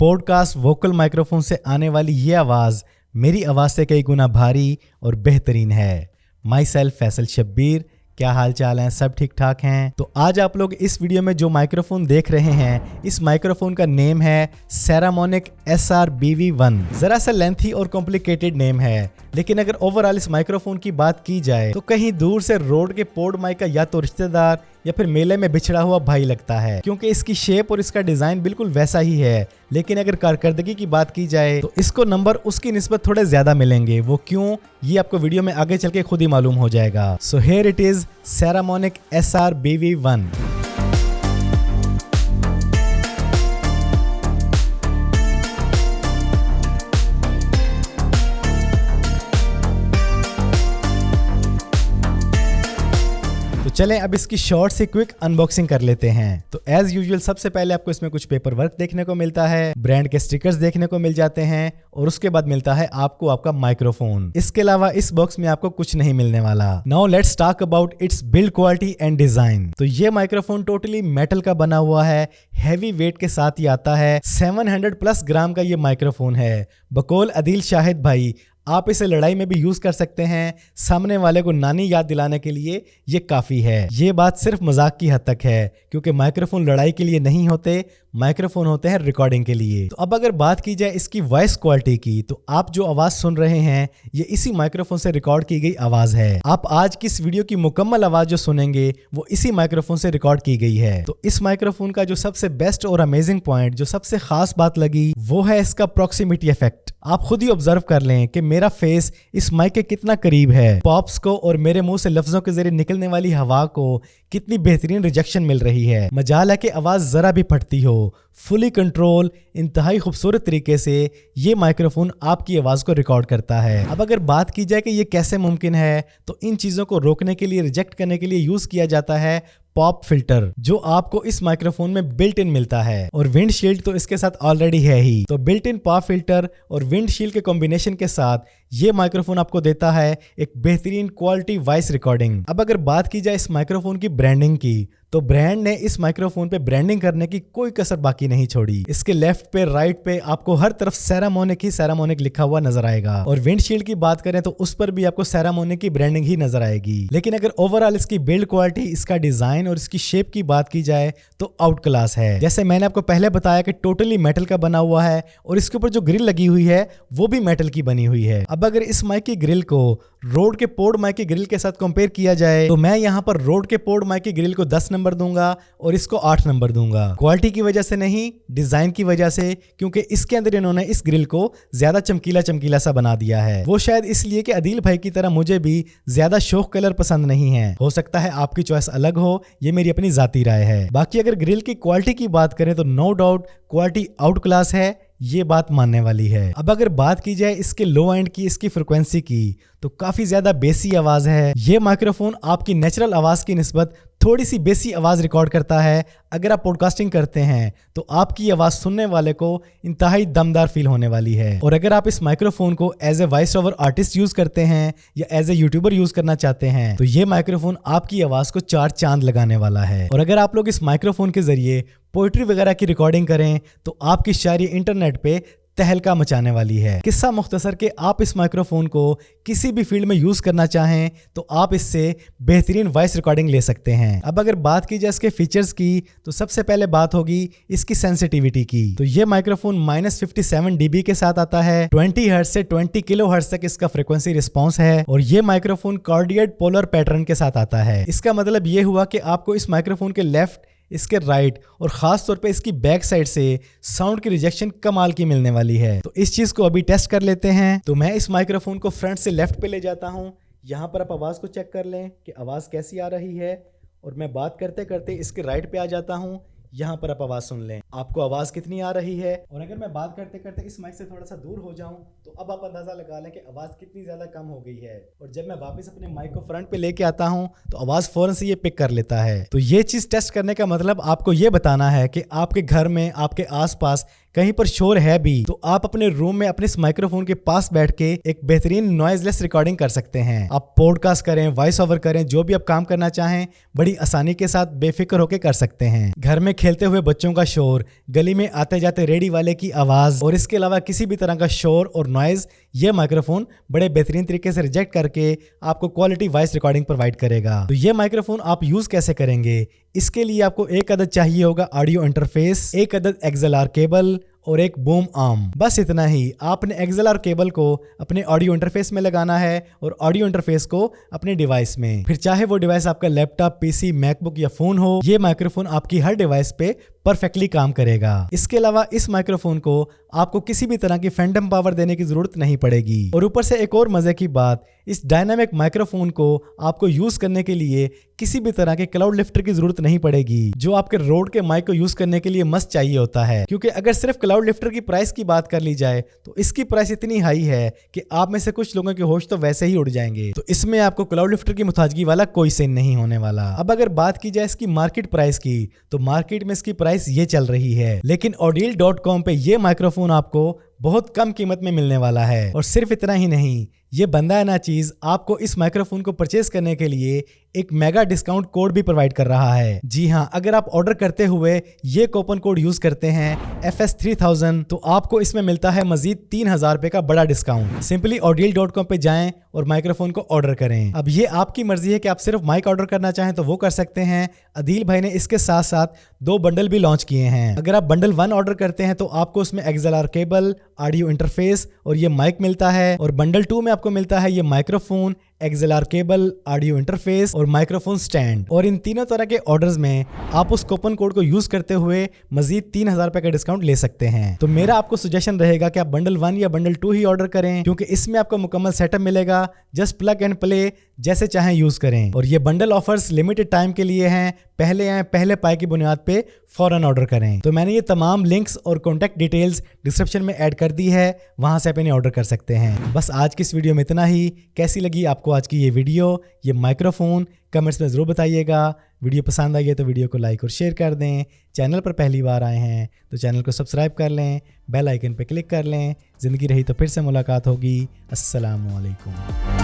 Podcast vocal microphone से आने वाली ये आवाज़ मेरी आवाज़ से कई गुना भारी और बेहतरीन है। My self Faisal Shabbir. क्या हाल चाल हैं? सब ठीक ठाक हैं? तो आज आप लोग इस वीडियो में जो माइक्रोफोन देख रहे हैं, इस माइक्रोफोन का नेम है सेरामोनिक SR-BV1। जरा सा लेंथी और कॉम्प्लिकेटेड नेम है, लेकिन अगर ओवरऑल इस माइक्रोफोन की बात की जाए तो कहीं दूर से रोड के पोड माइक का या तो रिश्तेदार या फिर मेले में बिछड़ा हुआ भाई लगता है, क्योंकि इसकी शेप और इसका डिजाइन बिल्कुल वैसा ही है। लेकिन अगर कारकर्दगी की बात की जाए तो इसको नंबर उसकी निस्बत थोड़े ज्यादा मिलेंगे। वो क्यों, ये आपको वीडियो में आगे चल के खुद ही मालूम हो जाएगा। So here it is Saramonic SR-BV1। तो चलें अब इसकी शॉर्ट से क्विक अनबॉक्सिंग कर लेते हैं। तो एज यूजुअल सबसे पहले आपको इसमें कुछ पेपर वर्क देखने को मिलता है, ब्रांड के स्टिकर्स देखने को मिल जाते हैं और उसके बाद मिलता है आपको आपका माइक्रोफोन। इसके अलावा इस बॉक्स में आपको कुछ नहीं मिलने वाला। Now let's talk about it's build quality and design. तो ये माइक्रोफोन टोटली मेटल का बना हुआ है, हैवी वेट के साथ ही आता है। 700+ ग्राम का ये माइक्रोफोन है। बकौल अदील शाहिद भाई, आप इसे लड़ाई में भी यूज कर सकते हैं। सामने वाले को नानी याद दिलाने के लिए ये काफी है। ये बात सिर्फ मजाक की हद तक है, क्योंकि माइक्रोफोन लड़ाई के लिए नहीं होते, माइक्रोफोन होते हैं रिकॉर्डिंग के लिए। तो अब अगर बात की जाए इसकी वॉइस क्वालिटी की, तो आप जो आवाज सुन रहे हैं ये इसी माइक्रोफोन से रिकॉर्ड की गई आवाज है। आप आज की इस वीडियो की मुकम्मल आवाज जो सुनेंगे वो इसी माइक्रोफोन से रिकॉर्ड की गई है। तो इस माइक्रोफोन का जो सबसे बेस्ट और अमेजिंग पॉइंट, जो सबसे खास बात लगी, वो है इसका प्रॉक्सिमिटी इफेक्ट। आप खुद ही ऑब्जर्व कर लें कि मेरा फेस इस माइक के कितना करीब है। पॉप्स को और मेरे मुंह से लफ्जों के जरिए निकलने वाली हवा को कितनी बेहतरीन रिजेक्शन मिल रही है। मजाल है कि आवाज जरा भी फटती हो। फुली कंट्रोल, इंतहाई खूबसूरत तरीके से ये माइक्रोफोन आपकी आवाज को रिकॉर्ड करता है। अब अगर बात की जाए कि ये कैसे मुमकिन है, तो इन चीजों को रोकने के लिए, रिजेक्ट करने के लिए यूज किया जाता है पॉप फिल्टर, जो आपको इस माइक्रोफोन में बिल्ट इन मिलता है। और विंडशील्ड तो इसके साथ ऑलरेडी है ही। तो बिल्ट इन पॉप फिल्टर और विंडशील्ड के कॉम्बिनेशन के साथ ये माइक्रोफोन आपको देता है एक बेहतरीन क्वालिटी वॉइस रिकॉर्डिंग। अब अगर बात की जाए इस माइक्रोफोन की ब्रांडिंग की, तो ब्रांड ने इस माइक्रोफोन पे ब्रांडिंग करने की कोई कसर बाकी नहीं छोड़ी। इसके लेफ्ट पे, राइट पे आपको हर तरफ सेरामोनिक ही सेरामोनिक लिखा हुआ नजर आएगा। और विंडशील्ड की बात करें तो उस पर भी आपको सेरामोनिक की ब्रांडिंग ही नजर आएगी। लेकिन अगर ओवरऑल इसकी बिल्ड क्वालिटी, इसका डिजाइन और इसकी शेप की बात की जाए तो आउट क्लास है। जैसे मैंने आपको पहले बताया कि टोटली मेटल का बना हुआ है और इसके ऊपर जो ग्रिल लगी हुई है वो भी मेटल की बनी हुई है। अब अगर इस माइक की ग्रिल को रोड के पोड माइक की ग्रिल के साथ कंपेयर किया जाए, तो मैं यहाँ पर रोड के पोड माइक की ग्रिल को 10 नंबर दूंगा और इसको 8 नंबर दूंगा। क्वालिटी की वजह से नहीं, डिजाइन की वजह से, क्योंकि इसके अंदर इन्होंने इस ग्रिल को ज्यादा चमकीला चमकीला सा बना दिया है। वो शायद इसलिए कि अदील भाई की तरह मुझे भी ज्यादा शौक कलर पसंद नहीं है। हो सकता है आपकी चॉइस अलग हो, ये मेरी अपनी जाती राय है। बाकी अगर ग्रिल की क्वालिटी की बात करें तो no doubt quality out class है, ये बात मानने वाली है। अब अगर बात की जाए इसके लो एंड की, इसकी फ्रिक्वेंसी की, तो काफी ज्यादा बेसी आवाज है। ये माइक्रोफोन आपकी नेचुरल आवाज की निस्बत थोड़ी सी बेसी आवाज रिकॉर्ड करता है। अगर आप पॉडकास्टिंग करते हैं तो आपकी आवाज सुनने वाले को इंतहाई दमदार फील होने वाली है। और अगर आप इस माइक्रोफोन को as a voice over artist use करते हैं या एज ए यूट्यूबर यूज करना चाहते हैं, तो ये माइक्रोफोन आपकी आवाज को 4 चांद लगाने वाला है। और अगर आप लोग इस माइक्रोफोन के जरिए पोइट्री वगैरह की रिकॉर्डिंग करें तो आपकी शायरी इंटरनेट पे तहलका मचाने वाली है। किस्सा मुख्तसर के आप इस माइक्रोफोन को किसी भी फील्ड में यूज करना चाहें तो आप इससे बेहतरीन वॉइस रिकॉर्डिंग ले सकते हैं। अब अगर बात की जाए इसके फीचर्स की, तो सबसे पहले बात होगी इसकी सेंसिटिविटी की। तो ये माइक्रोफोन -57 dB के साथ आता है। 20 हर्ट्ज से 20 किलो हर्ट्ज तक इसका फ्रीक्वेंसी रिस्पॉन्स है। और ये माइक्रोफोन कार्डियड पोलर पैटर्न के साथ आता है। इसका मतलब ये हुआ कि आपको इस माइक्रोफोन के लेफ्ट, इसके राइट और खास तौर पे इसकी बैक साइड से साउंड की रिजेक्शन कमाल की मिलने वाली है। तो इस चीज को अभी टेस्ट कर लेते हैं। तो मैं इस माइक्रोफोन को फ्रंट से लेफ्ट पे ले जाता हूं। यहाँ पर आप आवाज को चेक कर लें कि आवाज कैसी आ रही है। और मैं बात करते करते इसके राइट पे आ जाता हूँ। यहाँ पर आप आवाज सुन लें, आपको आवाज कितनी आ रही है। और अगर मैं बात करते करते इस माइक से थोड़ा सा दूर हो जाऊं, तो अब आप अंदाजा लगा लें कि आवाज कितनी ज्यादा कम हो गई है। और जब मैं वापस अपने माइक को फ्रंट पे लेके आता हूं, तो आवाज फौरन से ये पिक कर लेता है। तो ये चीज टेस्ट करने का मतलब आपको ये बताना है कि आपके घर में, आपके आसपास कहीं पर शोर है भी तो आप अपने रूम में अपने इस माइक्रोफोन के पास बैठ के एक बेहतरीन नॉइजलेस रिकॉर्डिंग कर सकते हैं। आप पॉडकास्ट करें, वॉइस ओवर करें, जो भी आप काम करना चाहें बड़ी आसानी के साथ बेफिक्र होकर कर सकते हैं। घर में खेलते हुए बच्चों का शोर, गली में आते जाते रेडी वाले की आवाज और इसके अलावा किसी भी तरह का शोर और नॉइज ये माइक्रोफोन बड़े बेहतरीन तरीके से रिजेक्ट करके आपको क्वालिटी वॉइस रिकॉर्डिंग प्रोवाइड करेगा। तो ये माइक्रोफोन आप यूज कैसे करेंगे? इसके लिए आपको एक अदद चाहिए होगा ऑडियो इंटरफेस, एक अदद XLR केबल और एक बूम आर्म। बस इतना ही। आपने XLR केबल को अपने ऑडियो इंटरफेस में लगाना है और ऑडियो इंटरफेस को अपने डिवाइस में। फिर चाहे वो डिवाइस आपका लैपटॉप, पीसी, मैकबुक या फोन हो, ये माइक्रोफोन आपकी हर डिवाइस पे परफेक्टली काम करेगा। इसके अलावा इस माइक्रोफोन को आपको किसी भी तरह की फैंटम पावर देने की जरूरत नहीं पड़ेगी। और ऊपर से एक और मजे की बात, इस डायनामिक माइक्रोफोन को आपको यूज करने के लिए किसी भी तरह के क्लाउड लिफ्टर की जरूरत नहीं पड़ेगी, जो आपके रोड के माइक को यूज करने के लिए मस्ट चाहिए होता है। क्योंकि अगर सिर्फ क्लाउड लिफ्टर की प्राइस की बात कर ली जाए तो इसकी प्राइस इतनी हाई है कि आप में से कुछ लोगों के होश तो वैसे ही उड़ जाएंगे। तो इसमें आपको क्लाउड लिफ्टर की मुताजगी वाला कोई सीन नहीं होने वाला। अब अगर बात की जाए इसकी मार्केट प्राइस की, तो मार्केट में इसकी प्राइस ये चल रही है, लेकिन audeal.com पे ये माइक्रोफोन आपको बहुत कम कीमत में मिलने वाला है। और सिर्फ इतना ही नहीं, ये बंदा है ना चीज आपको इस माइक्रोफोन को परचेज करने के लिए एक मेगा डिस्काउंट कोड भी प्रोवाइड कर रहा है। जी हाँ, अगर आप ऑर्डर करते हुए ये कूपन कोड यूज करते हैं FS3000 तो आपको इसमें मिलता है मजीद 3000 रुपए का बड़ा डिस्काउंट। सिंपली audeal.com पे जाएं और माइक्रोफोन को ऑर्डर करें। अब ये आपकी मर्जी है कि आप सिर्फ माइक ऑर्डर करना चाहें तो वो कर सकते हैं। अदील भाई ने इसके साथ साथ 2 बंडल भी लॉन्च किए हैं। अगर आप बंडल 1 ऑर्डर करते हैं तो आपको उसमें XLR केबल, ऑडियो इंटरफेस और ये माइक मिलता है। और बंडल 2 में आपको मिलता है ये microphone, XLR cable, audio interface और माइक्रोफोन स्टैंड। और इन तीनों तरह के ऑर्डर्स में आप उस कूपन कोड को यूज करते हुए मजीद 3000 रुपए का डिस्काउंट ले सकते हैं। तो मेरा आपको सजेशन रहेगा कि आप बंडल 1 या बंडल 2 ही ऑर्डर करें, क्योंकि इसमें आपको मुकम्मल सेटअप मिलेगा। जस्ट प्लग एंड प्ले जैसे चाहें यूज करें। और ये बंडल ऑफर्स लिमिटेड टाइम के लिए हैं। पहले आए पहले पाए की बुनियाद पे फौरन ऑर्डर करें। तो मैंने ये तमाम लिंक्स और कॉन्टैक्ट डिटेल्स डिस्क्रिप्शन में ऐड कर दी है, वहां से आप इन्हें ऑर्डर कर सकते हैं। बस आज की इस वीडियो में इतना ही। कैसी लगी आपको आज की ये वीडियो, ये माइक्रोफोन, कमेंट्स में जरूर बताइएगा। वीडियो पसंद आई है तो वीडियो को लाइक और शेयर कर दें। चैनल पर पहली बार आए हैं तो चैनल को सब्सक्राइब कर लें, बेल आइकन पर क्लिक कर लें। ज़िंदगी रही तो फिर से मुलाकात होगी। अस्सलामु अलैकुम।